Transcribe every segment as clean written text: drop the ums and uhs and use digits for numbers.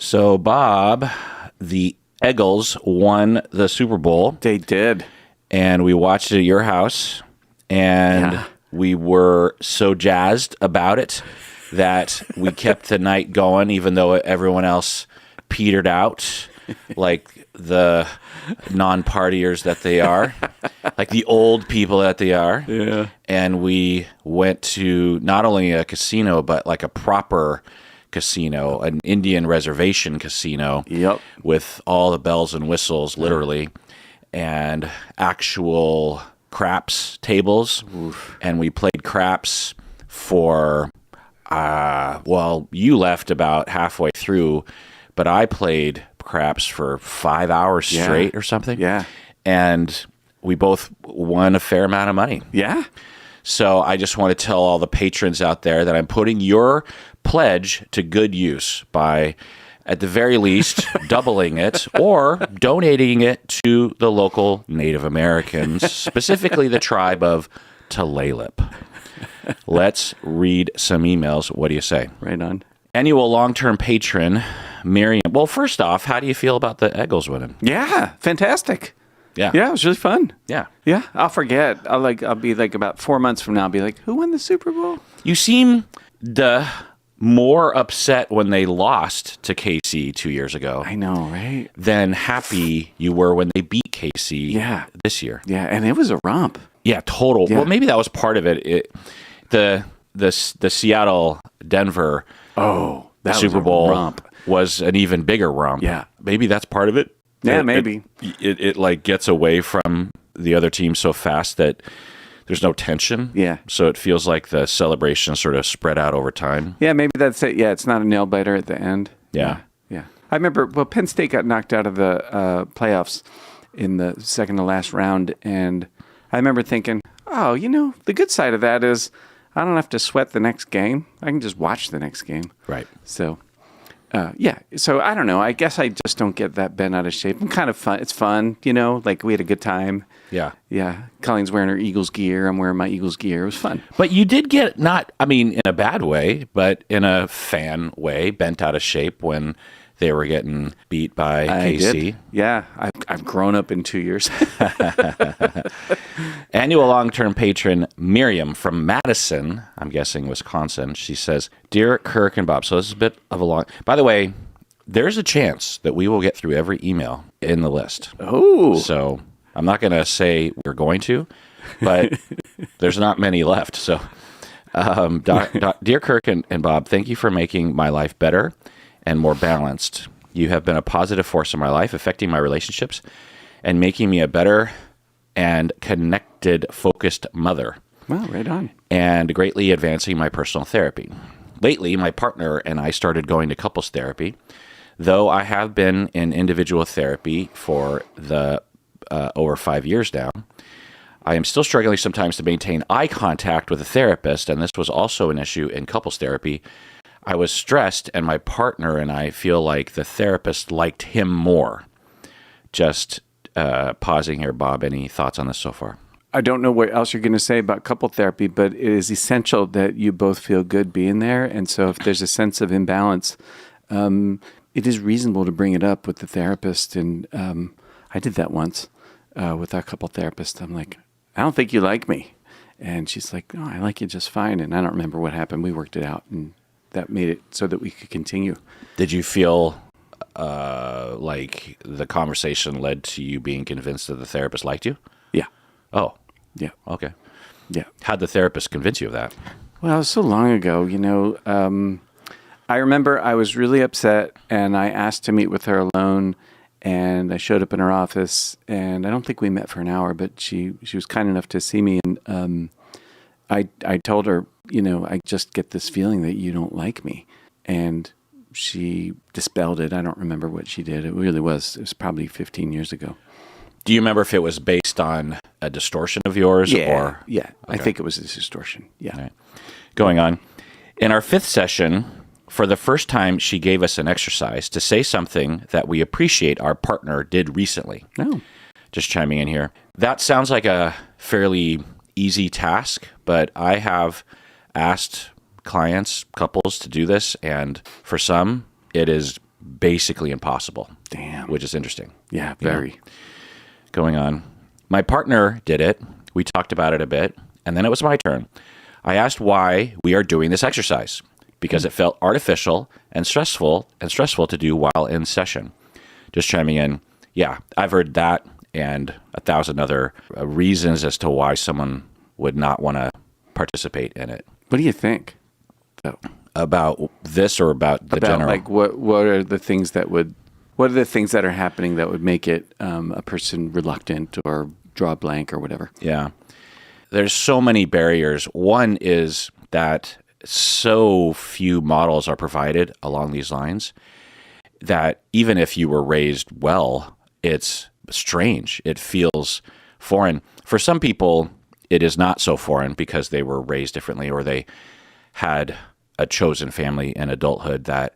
So, Bob, the Eagles won the Super Bowl. They did. And we watched it at your house. And we were so jazzed about it that we kept the night going, even though everyone else petered out like the non-partiers that they are, like the old people that they are. Yeah. And we went to not only a casino, but like a proper casino, an Indian reservation casino. Yep. With all the bells and whistles, literally, and actual craps tables. Oof. And we played craps for, you left about halfway through, but I played craps for 5 hours straight or something. Yeah. And we both won a fair amount of money. Yeah. So I just want to tell all the patrons out there that I'm putting your pledge to good use by, at the very least, doubling it or donating it to the local Native Americans, specifically the tribe of Tulalip. Let's read some emails. What do you say? Right on. Annual long-term patron, Miriam. Well, first off, how do you feel about the Eagles winning? Yeah. Fantastic. Yeah. Yeah, it was really fun. Yeah. Yeah. I'll forget. I'll be like about 4 months from now, I'll be like, who won the Super Bowl? You seem more upset when they lost to KC 2 years ago. I know, right? Than happy you were when they beat KC this year. Yeah, and it was a romp. Yeah, total. Yeah. Well, maybe that was part of it. The Seattle Denver Super Bowl was an even bigger romp. Yeah. Maybe that's part of it. Yeah, maybe. It like gets away from the other team so fast that there's no tension. Yeah. So it feels like the celebration sort of spread out over time. Yeah, maybe that's it. Yeah, it's not a nail biter at the end. Yeah. Yeah. I remember, Penn State got knocked out of the playoffs in the second to last round. And I remember thinking, the good side of that is I don't have to sweat the next game. I can just watch the next game. Right. So, So I don't know. I guess I just don't get that bent out of shape. I'm kind of fun. It's fun, like we had a good time. Yeah. Yeah. Colleen's wearing her Eagles gear. I'm wearing my Eagles gear. It was fun. But you did get in a bad way, but in a fan way, bent out of shape when they were getting beat by KC. Did. Yeah. I've grown up in 2 years. Annual long-term patron Miriam from Madison, I'm guessing Wisconsin, she says, Dear Kirk and Bob, so this is a bit of a long... By the way, there's a chance that we will get through every email in the list. Oh. So I'm not going to say we're going to, but there's not many left. So, Dear Kirk and Bob, thank you for making my life better and more balanced. You have been a positive force in my life, affecting my relationships and making me a better and connected, focused mother. Wow, right on. And greatly advancing my personal therapy. Lately, my partner and I started going to couples therapy, though I have been in individual therapy for over 5 years now. I am still struggling sometimes to maintain eye contact with a therapist, and this was also an issue in couples therapy. I was stressed, and my partner and I feel like the therapist liked him more. Just pausing here, Bob, any thoughts on this so far? I don't know what else you're going to say about couple therapy, but it is essential that you both feel good being there. And so if there's a sense of imbalance, it is reasonable to bring it up with the therapist. And I did that once with our couple therapist. I'm like, I don't think you like me. And she's like, no, I like you just fine. And I don't remember what happened. We worked it out, and that made it so that we could continue. Did you feel like the conversation led to you being convinced that the therapist liked you? Yeah. Oh. Yeah. Okay. Yeah. How'd the therapist convince you of that? Well, it was so long ago, I remember I was really upset, and I asked to meet with her alone, and I showed up in her office, and I don't think we met for an hour, but she was kind enough to see me, and I told her, I just get this feeling that you don't like me, and she dispelled it. I don't remember what she did. It was probably 15 years ago. Do you remember if it was based on a distortion of yours? Yeah. Okay. I think it was a distortion. Yeah. Right. Going on. In our 5th session, for the first time, she gave us an exercise to say something that we appreciate our partner did recently. Oh. Just chiming in here. That sounds like a fairly easy task, but I have asked clients, couples to do this, and for some, it is basically impossible. Damn. Which is interesting. Yeah, very. Going on. My partner did it. We talked about it a bit, and then it was my turn. I asked why we are doing this exercise because it felt artificial and stressful to do while in session. Just chiming in, yeah, I've heard that and 1,000 other reasons as to why someone would not want to participate in it. What do you think? About this or about the general? Like what are the things that are happening that would make it a person reluctant or draw a blank or whatever? Yeah. There's so many barriers. One is that so few models are provided along these lines that even if you were raised well, it's strange. It feels foreign. For some people, it is not so foreign because they were raised differently or they had a chosen family in adulthood that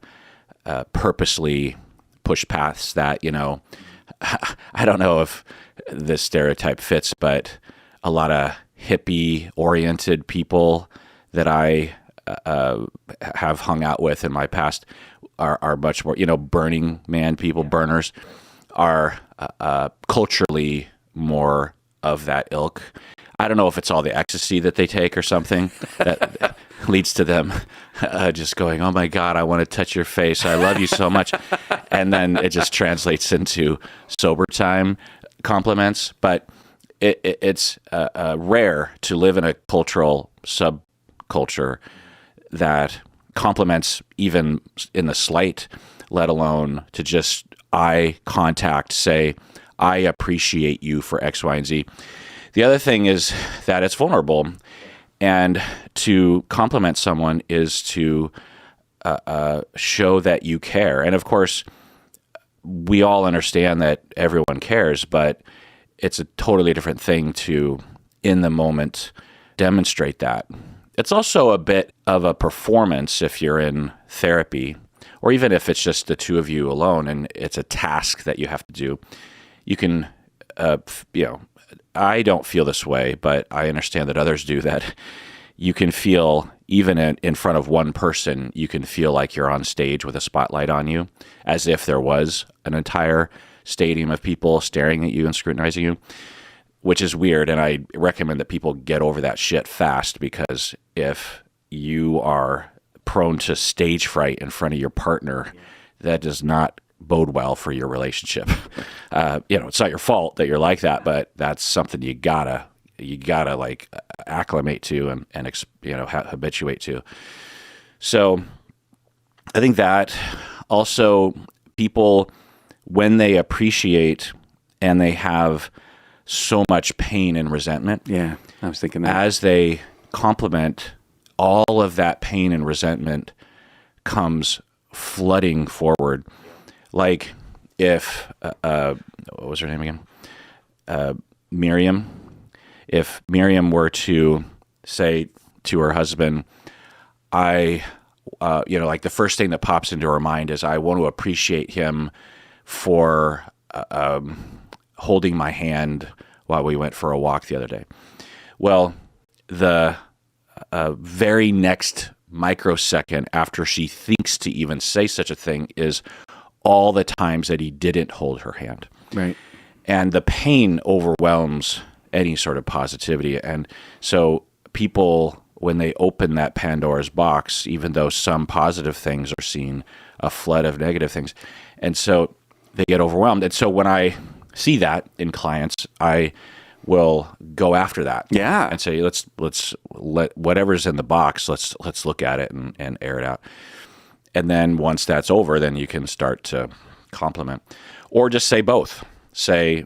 purposely pushed past that, I don't know if this stereotype fits, but a lot of hippie-oriented people that I have hung out with in my past are much more, Burning Man people, burners, are culturally more of that ilk. I don't know if it's all the ecstasy that they take or something that leads to them just going, oh my God, I want to touch your face. I love you so much. And then it just translates into sober time compliments. But it's rare to live in a cultural subculture that compliments even in the slight, let alone to just eye contact, say, I appreciate you for X, Y, and Z. The other thing is that it's vulnerable, and to compliment someone is to show that you care. And of course, we all understand that everyone cares, but it's a totally different thing to, in the moment, demonstrate that. It's also a bit of a performance if you're in therapy, or even if it's just the two of you alone and it's a task that you have to do. You can, I don't feel this way, but I understand that others do, that you can feel, even in front of one person, you can feel like you're on stage with a spotlight on you, as if there was an entire stadium of people staring at you and scrutinizing you, which is weird. And I recommend that people get over that shit fast, because if you are prone to stage fright in front of your partner, that does not bode well for your relationship. It's not your fault that you're like that, but that's something you gotta like acclimate to and habituate to. So I think that also people, when they appreciate and they have so much pain and resentment, yeah, I was thinking that, as they compliment, all of that pain and resentment comes flooding forward. Like if, what was her name again? Miriam. If Miriam were to say to her husband, like the first thing that pops into her mind is, I want to appreciate him for holding my hand while we went for a walk the other day. Well, the very next microsecond after she thinks to even say such a thing is all the times that he didn't hold her hand. Right. And the pain overwhelms any sort of positivity. And so people, when they open that Pandora's box, even though some positive things are seen, a flood of negative things. And so they get overwhelmed. And so when I see that in clients, I will go after that. Yeah. And say, let's let whatever's in the box, let's look at it and air it out. And then once that's over, then you can start to compliment. Or just say both. Say,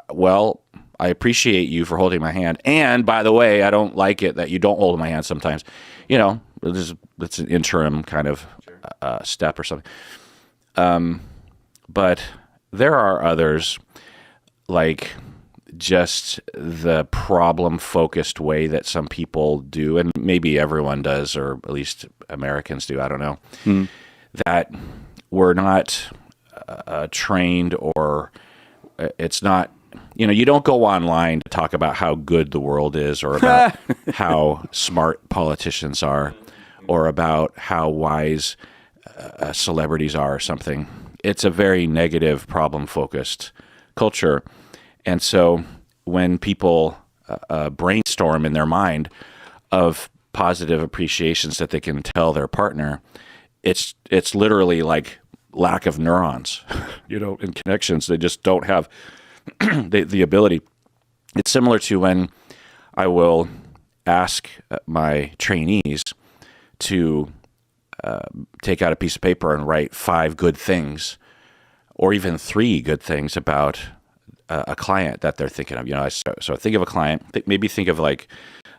well, I appreciate you for holding my hand. And by the way, I don't like it that you don't hold my hand sometimes. It's an interim kind of step or something. But there are others, like just the problem-focused way that some people do, and maybe everyone does, or at least Americans do, I don't know, that we're not trained, or it's not, you don't go online to talk about how good the world is, or about how smart politicians are, or about how wise celebrities are or something. It's a very negative, problem-focused culture. And so when people brainstorm in their mind of positive appreciations that they can tell their partner, it's literally like lack of neurons, and connections. They just don't have the ability. It's similar to when I will ask my trainees to take out a piece of paper and write 5 good things, or even 3 good things about a client that they're thinking of. So think of a client, maybe think of like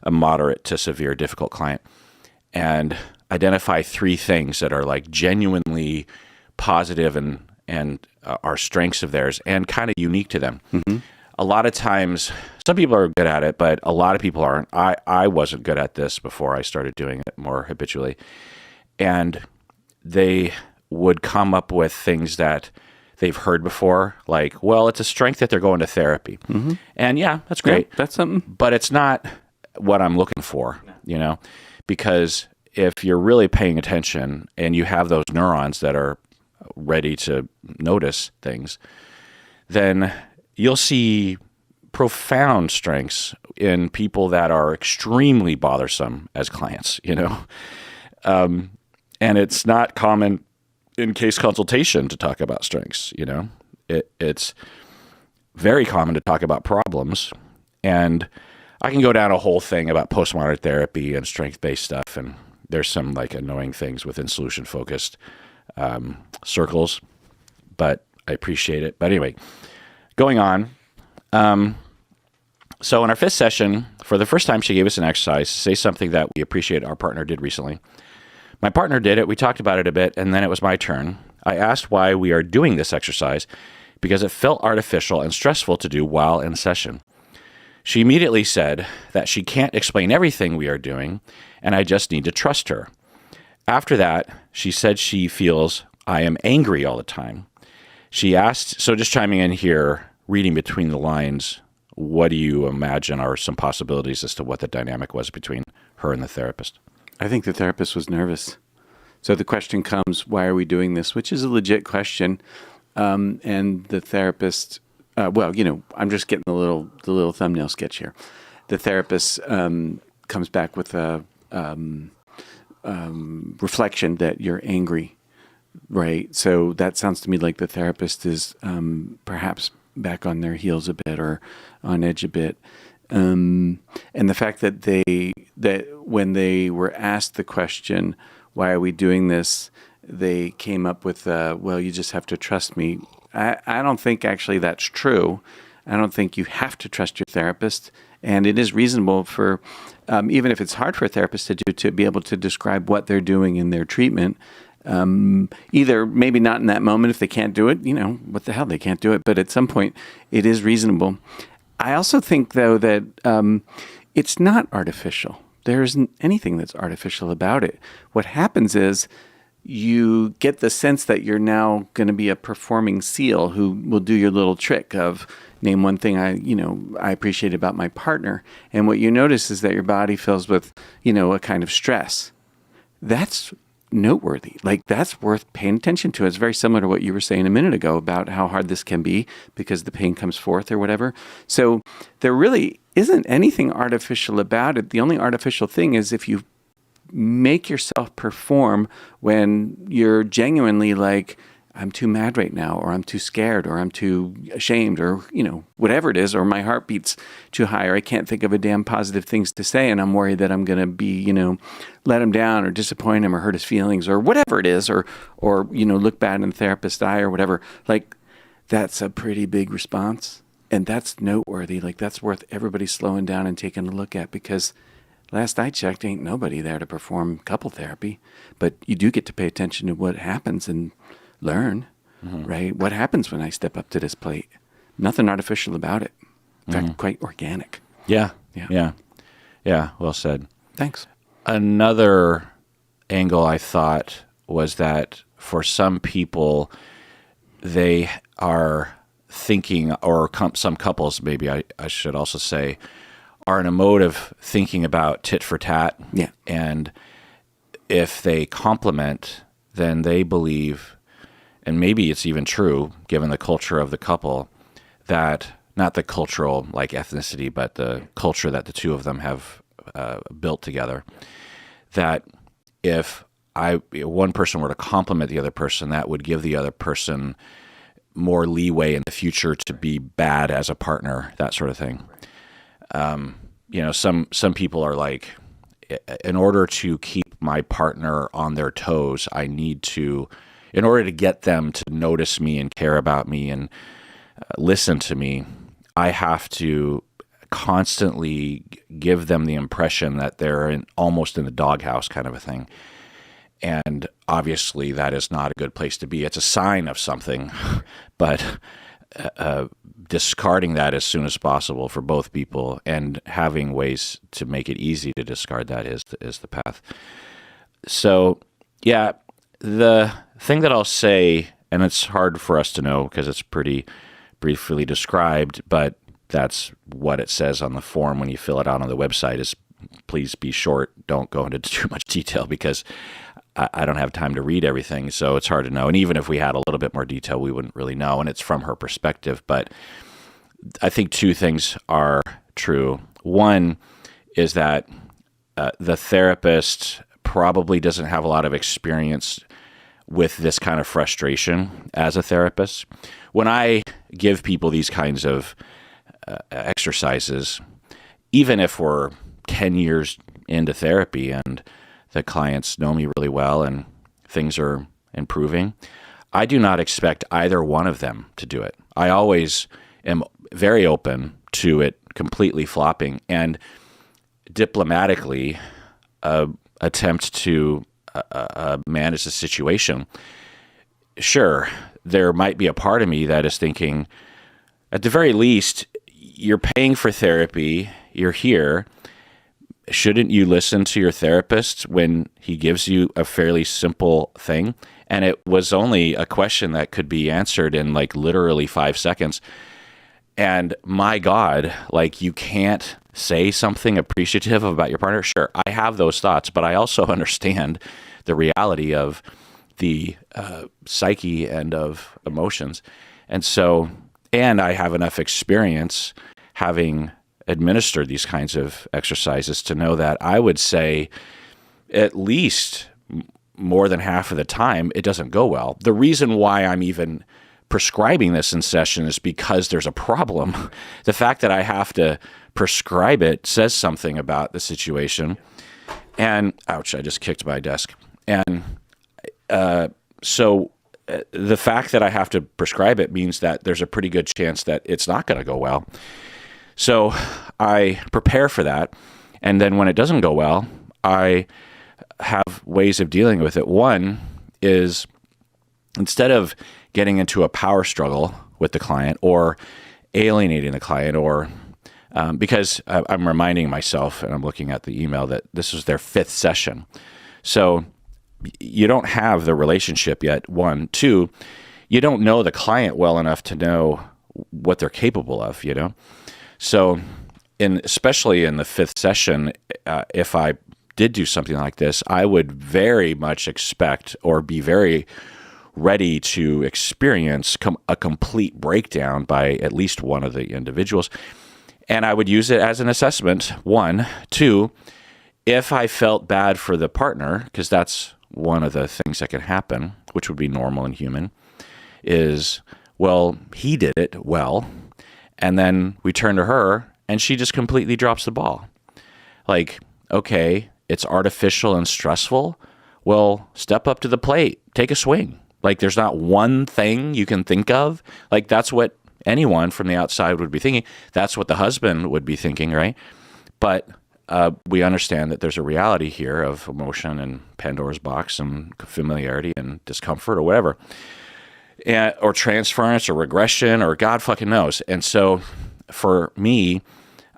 a moderate to severe difficult client, and identify 3 things that are like genuinely positive and are strengths of theirs and kind of unique to them. Mm-hmm. A lot of times, some people are good at it, but a lot of people aren't. I wasn't good at this before I started doing it more habitually. And they would come up with things that they've heard before, like, well, it's a strength that they're going to therapy. Mm-hmm. And yeah, that's great. Yeah, that's something. But it's not what I'm looking for, because if you're really paying attention and you have those neurons that are ready to notice things, then you'll see profound strengths in people that are extremely bothersome as clients, and it's not common in case consultation to talk about strengths, it's very common to talk about problems. And I can go down a whole thing about postmodern therapy and strength-based stuff, and there's some like annoying things within solution-focused circles, but I appreciate it. But anyway, going on. So in our 5th session, for the first time, she gave us an exercise to say something that we appreciate our partner did recently. My partner did it. We talked about it a bit, and then it was my turn. I asked why we are doing this exercise because it felt artificial and stressful to do while in session. She immediately said that she can't explain everything we are doing, and I just need to trust her. After that, she said she feels I am angry all the time. She asked, so just chiming in here, reading between the lines, what do you imagine are some possibilities as to what the dynamic was between her and the therapist? I think the therapist was nervous. So the question comes, why are we doing this? Which is a legit question. And the therapist, I'm just getting the little thumbnail sketch here. The therapist comes back with a reflection that you're angry, right? So that sounds to me like the therapist is perhaps back on their heels a bit or on edge a bit. And the fact that when they were asked the question, why are we doing this? They came up with, well, you just have to trust me. I don't think actually that's true. I don't think you have to trust your therapist. And it is reasonable for, even if it's hard for a therapist to do, to be able to describe what they're doing in their treatment. Either maybe not in that moment if they can't do it, what the hell, they can't do it. But at some point, it is reasonable. I also think, though, that it's not artificial. There isn't anything that's artificial about it. What happens is you get the sense that you're now going to be a performing seal who will do your little trick of name one thing I appreciate about my partner. And what you notice is that your body fills with, a kind of stress. That's noteworthy. Like, that's worth paying attention to. It's very similar to what you were saying a minute ago about how hard this can be because the pain comes forth or whatever. So there really isn't anything artificial about it. The only artificial thing is if you make yourself perform when you're genuinely like, I'm too mad right now, or I'm too scared, or I'm too ashamed, or, whatever it is, or my heart beats too high, or I can't think of a damn positive things to say, and I'm worried that I'm going to be, let him down, or disappoint him, or hurt his feelings, or whatever it is, or look bad in the therapist's eye, or whatever. Like, that's a pretty big response, and that's noteworthy. Like, that's worth everybody slowing down and taking a look at, because last I checked, ain't nobody there to perform couple therapy, but you do get to pay attention to what happens and learn, right? What happens when I step up to this plate? Nothing artificial about it. In fact, quite organic. Yeah. Well said. Thanks. Another angle I thought was that for some people, they are thinking, or some couples, maybe I should also say, are in a mode of thinking about tit for tat. Yeah. And if they compliment then they believe, and maybe it's even true given the culture of the couple, that not the cultural like ethnicity, but the culture that the two of them have built together, that if one person were to compliment the other person, that would give the other person more leeway in the future to be bad as a partner, that sort of thing. Some people are like, in order to keep my partner on their toes, in order to get them to notice me and care about me and listen to me, I have to constantly give them the impression that they're almost in the doghouse kind of a thing. And obviously that is not a good place to be. It's a sign of something, but discarding that as soon as possible for both people and having ways to make it easy to discard that is the path. So, yeah, the thing that I'll say, and it's hard for us to know because it's pretty briefly described, but that's what it says on the form when you fill it out on the website, is please be short. Don't go into too much detail because I don't have time to read everything, so it's hard to know. And even if we had a little bit more detail, we wouldn't really know. And it's from her perspective. But I think two things are true. One is that the therapist probably doesn't have a lot of experience with this kind of frustration as a therapist. When I give people these kinds of exercises, even if we're 10 years into therapy and the clients know me really well and things are improving, I do not expect either one of them to do it. I always am very open to it completely flopping and diplomatically attempt to manage the situation. Sure, there might be a part of me that is thinking, at the very least, you're paying for therapy, you're here. Shouldn't you listen to your therapist when he gives you a fairly simple thing? And it was only a question that could be answered in like literally 5 seconds. And my God, like, you can't say something appreciative about your partner. Sure, I have those thoughts, but I also understand the reality of the psyche and of emotions. And so, and I have enough experience having administered these kinds of exercises to know that I would say at least more than half of the time it doesn't go well. The reason why I'm even prescribing this in session is because there's a problem. The fact that I have to prescribe it says something about the situation. And ouch, I just kicked my desk. And so the fact that I have to prescribe it means that there's a pretty good chance that it's not going to go well. So I prepare for that. And then when it doesn't go well, I have ways of dealing with it. One is, instead of getting into a power struggle with the client or alienating the client, or because I'm reminding myself, and I'm looking at the email, that this was their 5th session. So you don't have the relationship yet, one. Two, you don't know the client well enough to know what they're capable of, you know? So especially in the 5th session, if I did do something like this, I would very much expect or be very ready to experience a complete breakdown by at least one of the individuals. And I would use it as an assessment, one. Two, if I felt bad for the partner, because that's one of the things that can happen, which would be normal and human, is, well, he did it well. And then we turn to her and she just completely drops the ball. Like, okay, it's artificial and stressful. Well, step up to the plate, take a swing. Like, there's not one thing you can think of. Like, that's what anyone from the outside would be thinking. That's what the husband would be thinking, right? But we understand that there's a reality here of emotion and Pandora's box and familiarity and discomfort or whatever. Or transference or regression or God fucking knows. And so for me,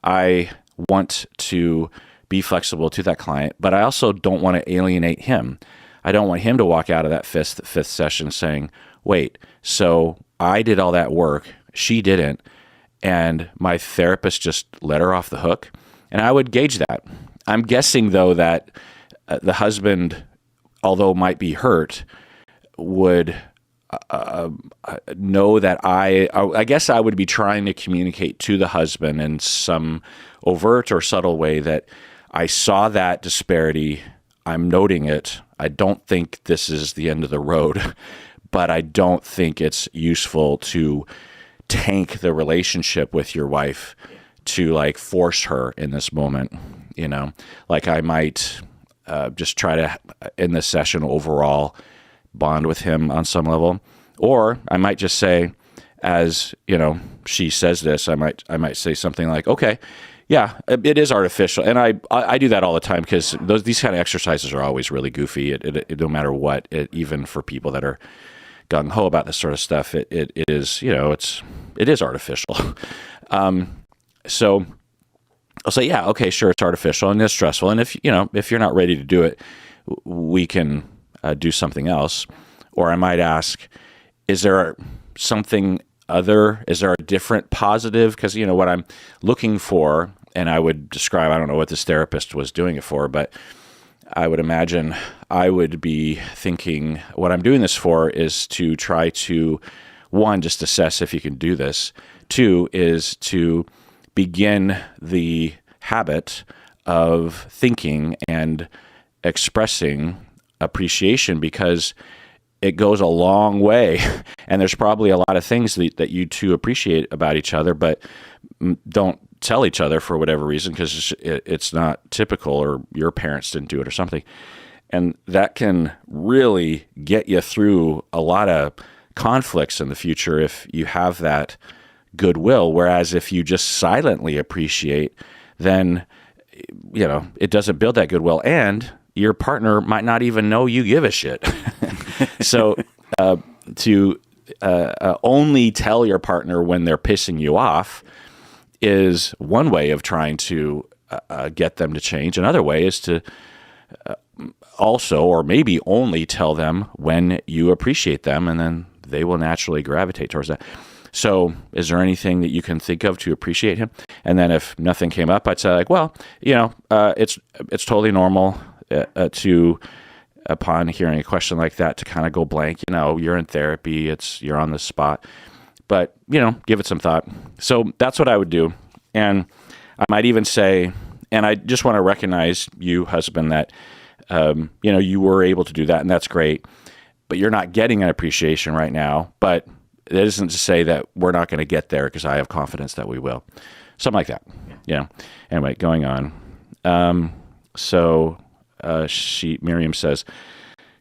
I want to be flexible to that client, but I also don't want to alienate him. I don't want him to walk out of that fifth session saying, wait, so I did all that work, she didn't, and my therapist just let her off the hook. And I would gauge that. I'm guessing, though, that the husband, although might be hurt, would know that I guess I would be trying to communicate to the husband in some overt or subtle way that I saw that disparity. I'm noting it. I don't think this is the end of the road, but I don't think it's useful to tank the relationship with your wife to like force her in this moment, like I might just try to, in this session overall, bond with him on some level. Or I might just say, as she says this, I might say something like, okay, yeah, it is artificial. And I do that all the time because these kind of exercises are always really goofy. It no matter what, even for people that are gung-ho about this sort of stuff, it is, it is artificial. So I'll say, yeah, okay, sure, it's artificial and it's stressful. And if you're not ready to do it, we can do something else. Or I might ask, is there something other? Is there a different positive? Because, what I'm looking for, and I would describe, I don't know what this therapist was doing it for, but I would imagine I would be thinking what I'm doing this for is to try to, one, just assess if you can do this. Two is to begin the habit of thinking and expressing appreciation, because it goes a long way. And there's probably a lot of things that you two appreciate about each other, but don't tell each other for whatever reason, because it's not typical, or your parents didn't do it or something. And that can really get you through a lot of conflicts in the future if you have that goodwill. Whereas if you just silently appreciate, then, it doesn't build that goodwill, and your partner might not even know you give a shit. So to only tell your partner when they're pissing you off is one way of trying to get them to change. Another way is to also, or maybe only, tell them when you appreciate them, and then they will naturally gravitate towards that. So is there anything that you can think of to appreciate him? And then if nothing came up, I'd say like, well, it's totally normal to, upon hearing a question like that, to kind of go blank. You're in therapy, you're on the spot, but give it some thought. So that's what I would do. And I might even say, and I just want to recognize you, husband, that you were able to do that, and that's great, but you're not getting an appreciation right now. But it isn't to say that we're not going to get there, because I have confidence that we will. Something like that. Anyway, going on. Miriam says,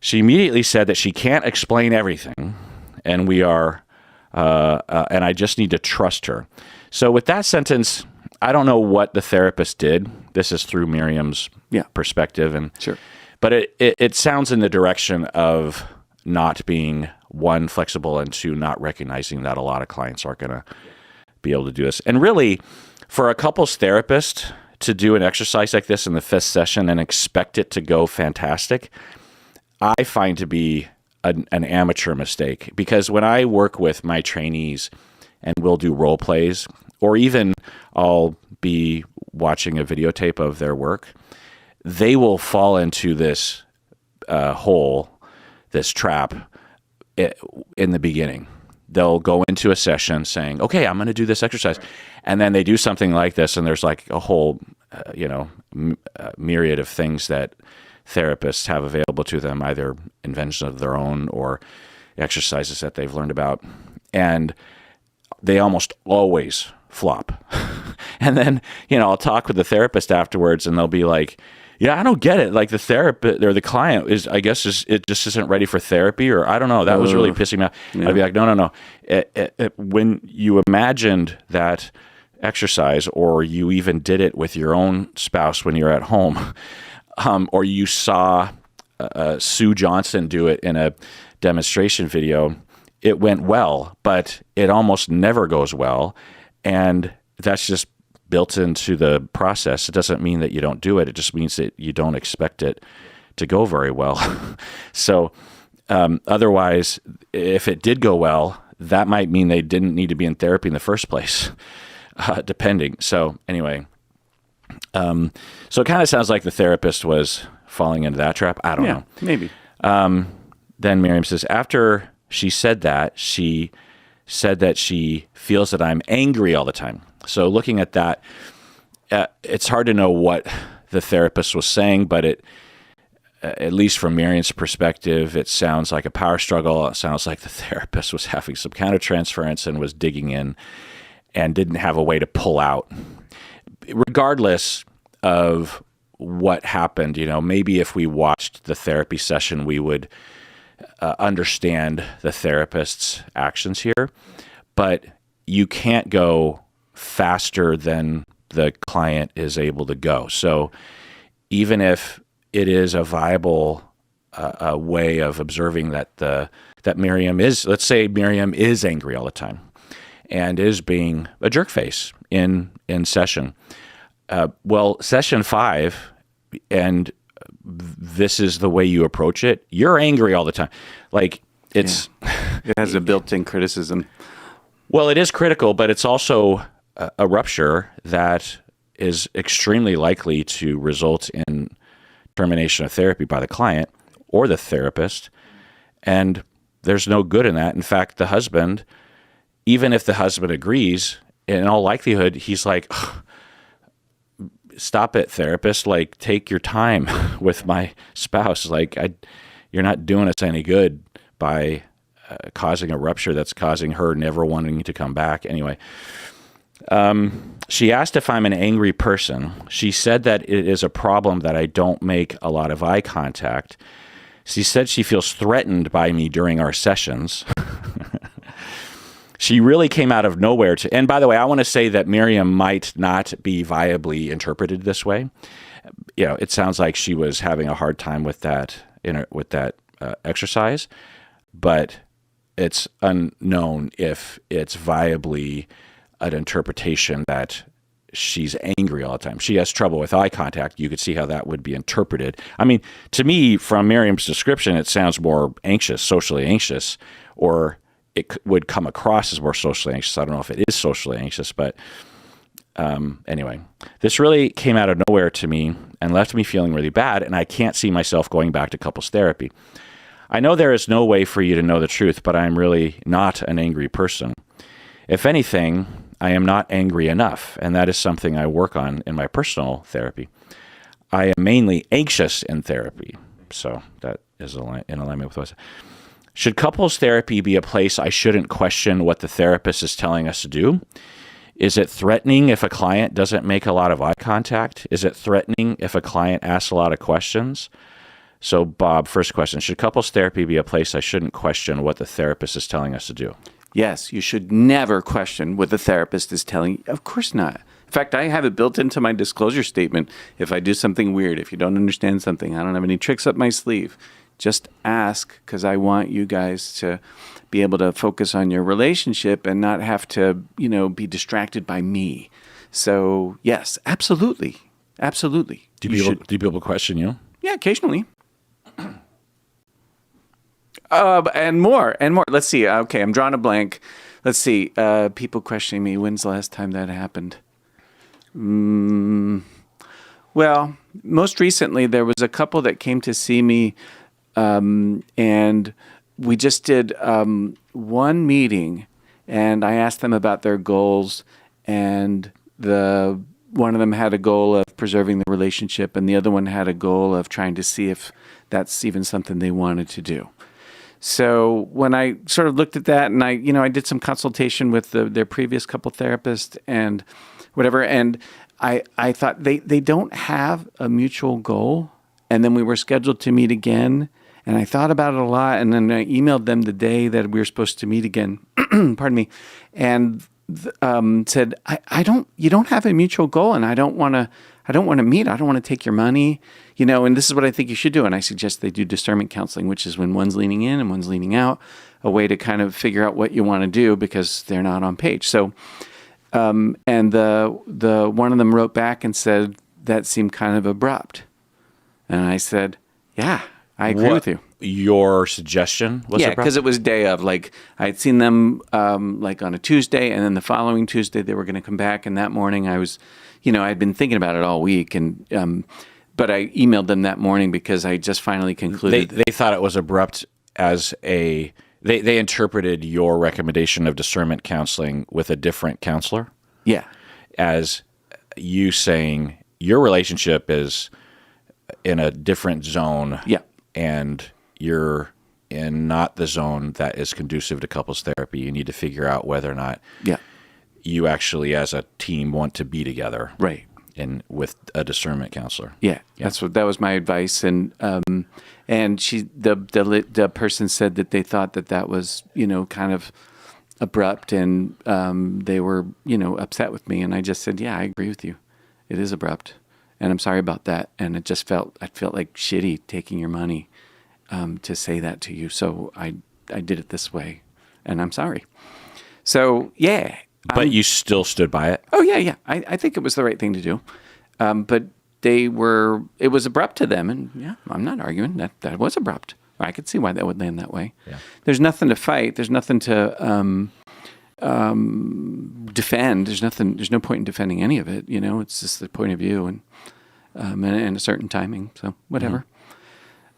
she immediately said that she can't explain everything, and and I just need to trust her. So with that sentence, I don't know what the therapist did. This is through Miriam's perspective, and sure. But it sounds in the direction of not being, one, flexible, and two, not recognizing that a lot of clients aren't going to be able to do this. And really, for a couples therapist to do an exercise like this in the fifth session and expect it to go fantastic, I find to be an amateur mistake. Because when I work with my trainees and we'll do role plays, or even I'll be watching a videotape of their work, they will fall into this hole, this trap in the beginning. They'll go into a session saying, okay, I'm going to do this exercise. And then they do something like this, and there's like a whole, myriad of things that therapists have available to them, either inventions of their own or exercises that they've learned about. And they almost always flop. And then, I'll talk with the therapist afterwards, and they'll be like, yeah, I don't get it. Like the therapist or the client it just isn't ready for therapy, or I don't know. That was really pissing me off. Yeah. I'd be like, no. When you imagined that exercise, or you even did it with your own spouse when you're at home, or you saw Sue Johnson do it in a demonstration video, it went well, but it almost never goes well. And that's just built into the process. It doesn't mean that you don't do it. It just means that you don't expect it to go very well. So otherwise, if it did go well, that might mean they didn't need to be in therapy in the first place, depending. So anyway, so it kind of sounds like the therapist was falling into that trap. I don't know. Maybe. then Miriam says, after she said that she feels that I'm angry all the time. So looking at that, it's hard to know what the therapist was saying, but at least from Miriam's perspective, it sounds like a power struggle. It sounds like the therapist was having some countertransference and was digging in and didn't have a way to pull out. Regardless of what happened, maybe if we watched the therapy session, we would understand the therapist's actions here. But you can't go faster than the client is able to go. So even if it is a viable way of observing that Miriam is, let's say Miriam is angry all the time and is being a jerk face in session. Session 5, and this is the way you approach it. You're angry all the time. Like it's, it has a built-in criticism. Well, it is critical, but it's also a rupture that is extremely likely to result in termination of therapy by the client or the therapist. And there's no good in that. In fact, the husband, even if the husband agrees, in all likelihood, he's like, stop it, therapist. Like, take your time with my spouse. Like, you're not doing us any good by causing a rupture that's causing her never wanting to come back. Anyway, she asked if I'm an angry person. She said that it is a problem that I don't make a lot of eye contact. She said she feels threatened by me during our sessions. She really came out of nowhere and by the way, I want to say that Miriam might not be viably interpreted this way. It sounds like she was having a hard time with that exercise, but it's unknown if it's viably an interpretation that she's angry all the time. She has trouble with eye contact. You could see how that would be interpreted. I mean, to me, from Miriam's description, it sounds more anxious, socially anxious, or it would come across as more socially anxious. I don't know if it is socially anxious, but anyway, this really came out of nowhere to me and left me feeling really bad, and I can't see myself going back to couples therapy. I know there is no way for you to know the truth, but I'm really not an angry person. If anything, I am not angry enough, and that is something I work on in my personal therapy. I am mainly anxious in therapy, so that is in alignment with what I said. Should couples therapy be a place I shouldn't question what the therapist is telling us to do? Is it threatening if a client doesn't make a lot of eye contact? Is it threatening if a client asks a lot of questions? So, Bob, first question, should couples therapy be a place I shouldn't question what the therapist is telling us to do? Yes, you should never question what the therapist is telling you. Of course not. In fact, I have it built into my disclosure statement. If I do something weird, if you don't understand something, I don't have any tricks up my sleeve. Just ask, because I want you guys to be able to focus on your relationship and not have to, be distracted by me. So, yes, absolutely. Absolutely. Do people question you? Yeah, occasionally. And more. Let's see. Okay, I'm drawing a blank. Let's see. People questioning me. When's the last time that happened? Well, most recently, there was a couple that came to see me, and we just did one meeting, and I asked them about their goals, and one of them had a goal of preserving the relationship, and the other one had a goal of trying to see if that's even something they wanted to do. So when I sort of looked at that, and I did some consultation with their previous couple therapist and whatever, and I thought they don't have a mutual goal. And then we were scheduled to meet again, and I thought about it a lot. And then I emailed them the day that we were supposed to meet again. Pardon me, and said, you don't have a mutual goal, and I don't want to meet. I don't want to take your money. And this is what I think you should do. And I suggest they do discernment counseling, which is when one's leaning in and one's leaning out, a way to kind of figure out what you want to do because they're not on page. So, and the one of them wrote back and said that seemed kind of abrupt. And I said, yeah, I agree with you. Your suggestion was abrupt? Because it was day of. Like, I'd seen them like on a Tuesday, and then the following Tuesday they were going to come back. And that morning I was, I'd been thinking about it all week, and but I emailed them that morning because I just finally concluded. They thought it was abrupt as they interpreted your recommendation of discernment counseling with a different counselor, Yeah. as you saying your relationship is in a different zone, Yeah. and you're in not the zone that is conducive to couples therapy. You need to figure out whether or not Yeah. you actually, as a team, want to be together, Right. and with a discernment counselor. Yeah. That was my advice. And the person said that they thought that was, kind of abrupt, and they were, upset with me. And I just said, yeah, I agree with you. It is abrupt, and I'm sorry about that. And I felt like shitty taking your money to say that to you. So I did it this way, and I'm sorry. So yeah. But you still stood by it? Oh yeah, yeah. I think it was the right thing to do. But it was abrupt to them, and yeah, I'm not arguing that was abrupt. I could see why that would land that way. Yeah. There's nothing to fight. There's nothing to defend. There's no point in defending any of it. It's just the point of view and a certain timing. So whatever.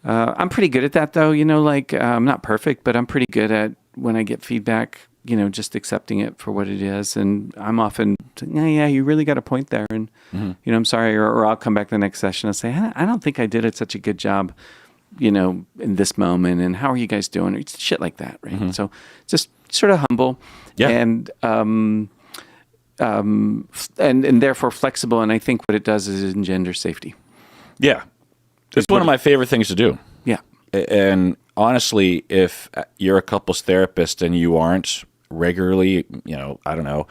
I'm pretty good at that, though. I'm not perfect, but I'm pretty good at when I get feedback, just accepting it for what it is. And I'm often, yeah, you really got a point there. And, I'm sorry. Or I'll come back the next session and say, I don't think I did it such a good job, in this moment. And how are you guys doing? Or shit like that, right? Mm-hmm. So just sort of humble and therefore flexible. And I think what it does is engender safety. Yeah. It's one of my favorite things to do. Yeah. And honestly, if you're a couples therapist and you aren't regularly, I don't know,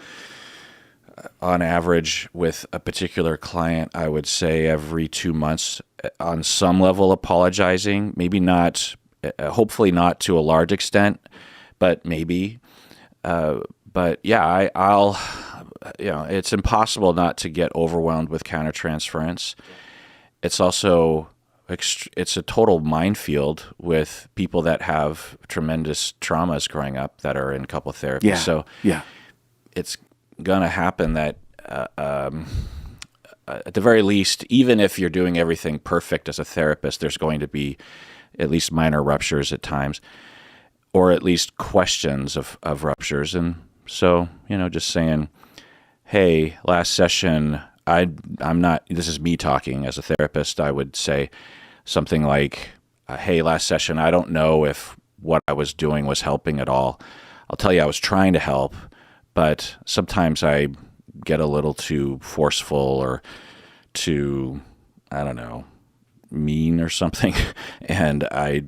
on average with a particular client, I would say every 2 months on some level apologizing, maybe not, hopefully not to a large extent, but maybe. But yeah, I'll, it's impossible not to get overwhelmed with countertransference. It's also, it's a total minefield with people that have tremendous traumas growing up that are in couple therapy. Yeah. So yeah, it's going to happen that at the very least, even if you're doing everything perfect as a therapist, there's going to be at least minor ruptures at times, or at least questions of ruptures. And so, just saying, hey, last session, I'm not, this is me talking as a therapist, I would say something like, hey, last session, I don't know if what I was doing was helping at all. I'll tell you, I was trying to help, but sometimes I get a little too forceful or too, I don't know, mean or something. And I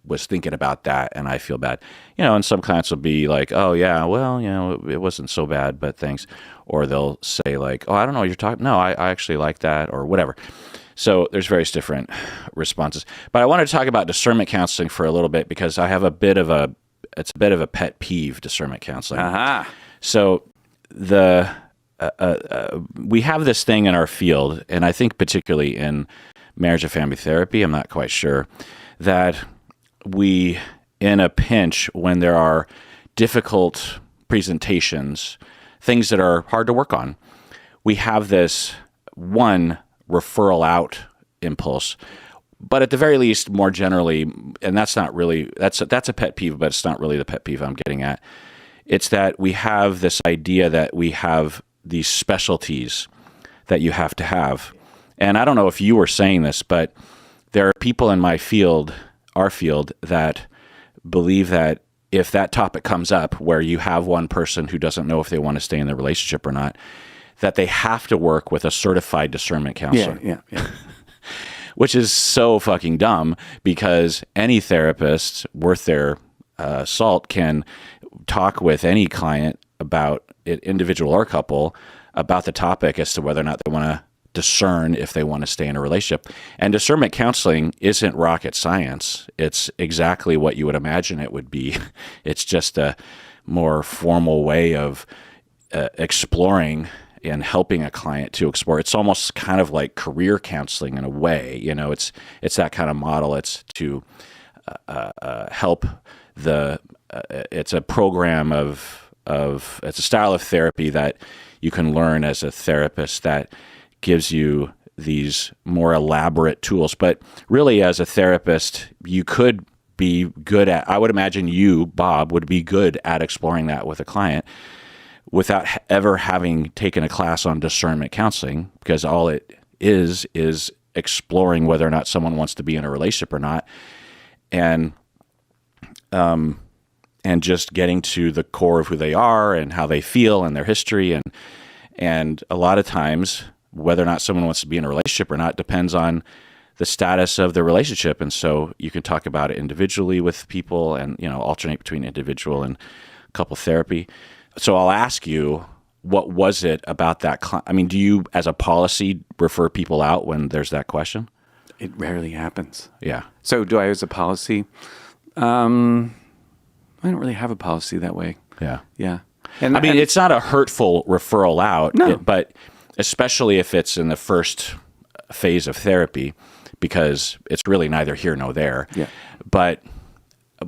was thinking about that and I feel bad. And some clients will be like, oh yeah, well, it wasn't so bad, but thanks. Or they'll say like, oh, I don't know what you're talking. No, I actually like that, or whatever. So there's various different responses. But I want to talk about discernment counseling for a little bit because I have it's a bit of a pet peeve, discernment counseling. Uh-huh. So we have this thing in our field, and I think particularly in marriage and family therapy, I'm not quite sure, that we, in a pinch, when there are difficult presentations, things that are hard to work on, we have this one referral out impulse. But at the very least, more generally, and that's not really, that's a pet peeve, but it's not really the pet peeve I'm getting at. It's that we have this idea that we have these specialties that you have to have. And I don't know if you were saying this, but there are people in my field, our field, that believe that if that topic comes up where you have one person who doesn't know if they want to stay in the relationship or not, that they have to work with a certified discernment counselor. Yeah. Which is so fucking dumb, because any therapist worth their salt can talk with any client about it, individual or couple, about the topic as to whether or not they want to discern if they want to stay in a relationship. And discernment counseling isn't rocket science. It's exactly what you would imagine it would be. It's just a more formal way of exploring and helping a client to explore. It's almost kind of like career counseling in a way. It's that kind of model. It's to help it's a program it's a style of therapy that you can learn as a therapist that gives you these more elaborate tools. But really, as a therapist, you could be good at, I would imagine you, Bob, would be good at exploring that with a client without ever having taken a class on discernment counseling, because all it is exploring whether or not someone wants to be in a relationship or not. And just getting to the core of who they are and how they feel and their history. And a lot of times, whether or not someone wants to be in a relationship or not depends on the status of the relationship. And so you can talk about it individually with people and, alternate between individual and couple therapy. So I'll ask you, what was it about that? Do you, as a policy, refer people out when there's that question? It rarely happens. Yeah. So do I as a policy? I don't really have a policy that way. Yeah. Yeah. And it's not a hurtful referral out, no. But especially if it's in the first phase of therapy, because it's really neither here nor there. Yeah. But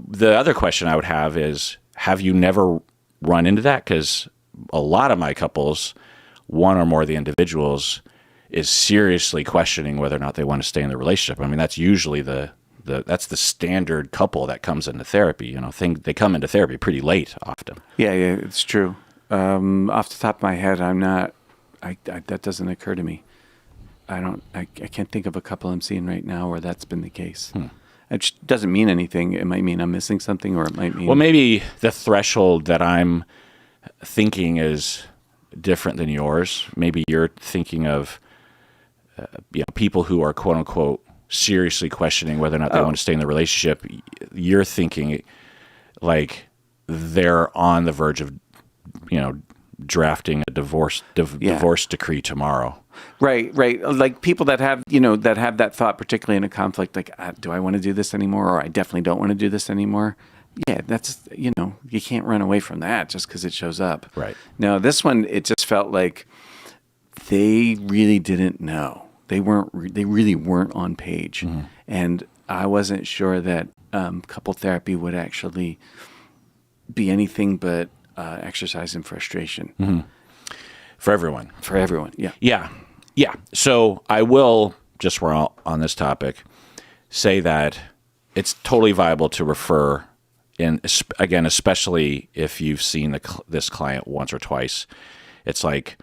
the other question I would have is, have you never run into that? Because a lot of my couples, one or more of the individuals, is seriously questioning whether or not they want to stay in the relationship. That's usually that's the standard couple that comes into therapy. They come into therapy pretty late often. Yeah, it's true. Off the top of my head, I'm not. That doesn't occur to me. I can't think of a couple I'm seeing right now where that's been the case. It just doesn't mean anything. It might mean I'm missing something, or it might mean... Well, maybe the threshold that I'm thinking is different than yours. Maybe you're thinking of people who are, quote unquote, seriously questioning whether or not they want to stay in the relationship. You're thinking like they're on the verge of, drafting a divorce decree tomorrow. Right. Like people that have, that have that thought, particularly in a conflict, like, do I want to do this anymore? Or I definitely don't want to do this anymore. Yeah, that's, you can't run away from that just because it shows up. Right. No, this one, it just felt like they really didn't know. They really weren't on page. Mm-hmm. And I wasn't sure that couple therapy would actually be anything but exercise in frustration. Mm-hmm. For everyone. Yeah. Yeah. So I will, just we're on this topic, say that it's totally viable to refer in, again, especially if you've seen this client once or twice. It's like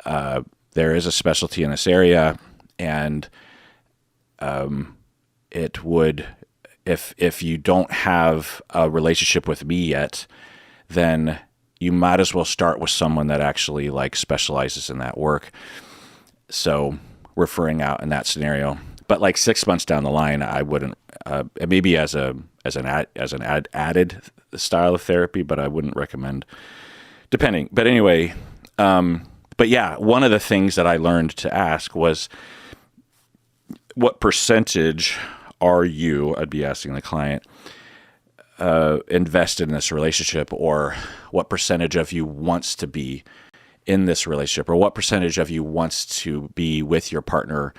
there is a specialty in this area, and it would, if you don't have a relationship with me yet, then you might as well start with someone that actually specializes in that work. So referring out in that scenario, but 6 months down the line, I wouldn't. Maybe as an added style of therapy, but I wouldn't recommend. Depending, but anyway, but yeah, one of the things that I learned to ask was, what percentage are you? I'd be asking the client. Invested in this relationship, or what percentage of you wants to be in this relationship, or what percentage of you wants to be with your partner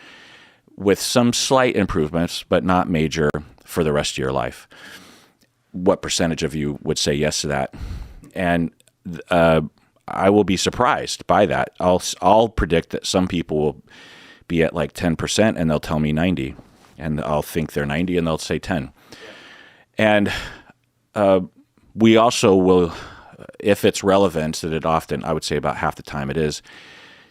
with some slight improvements, but not major, for the rest of your life. What percentage of you would say yes to that? And I will be surprised by that. I'll predict that some people will be at 10% and they'll tell me 90, and I'll think they're 90 and they'll say 10. And we also will, if it's relevant, that it often, I would say about half the time it is,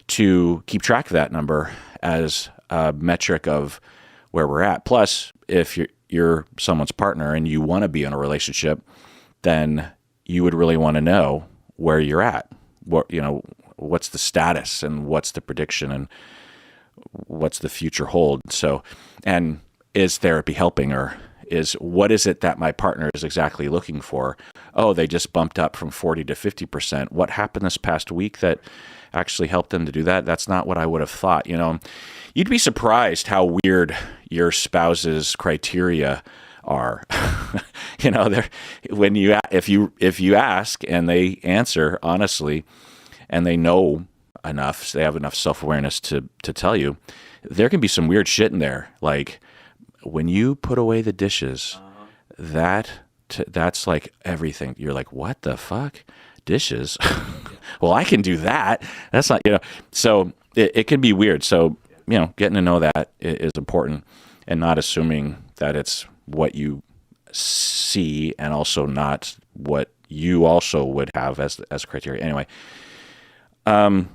to keep track of that number as a metric of where we're at. Plus, if you're someone's partner and you want to be in a relationship, then you would really want to know where you're at. What's the status, and what's the prediction, and what's the future hold. So, and is therapy helping, or what is it that my partner is exactly looking for? Oh, they just bumped up from 40 to 50%. What happened this past week that actually helped them to do that? That's not what I would have thought. You'd be surprised how weird your spouse's criteria are. If you ask and they answer honestly, and they know enough, so they have enough self-awareness to tell you, there can be some weird shit in there. Like, when you put away the dishes, that's like everything. You're like, what the fuck? Dishes? Well, I can do that. That's not, so it can be weird. So, getting to know that is important, and not assuming that it's what you see, and also not what you also would have as criteria. Anyway, the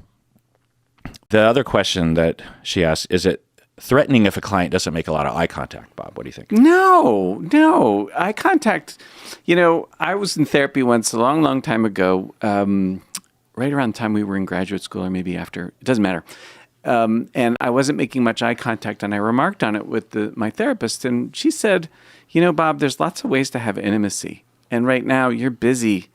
other question that she asked, is it threatening if a client doesn't make a lot of eye contact, Bob? What do you think? No. Eye contact. I was in therapy once a long, long time ago, right around the time we were in graduate school or maybe after. It doesn't matter. And I wasn't making much eye contact, and I remarked on it with my therapist, and she said, Bob, there's lots of ways to have intimacy. And right now you're busy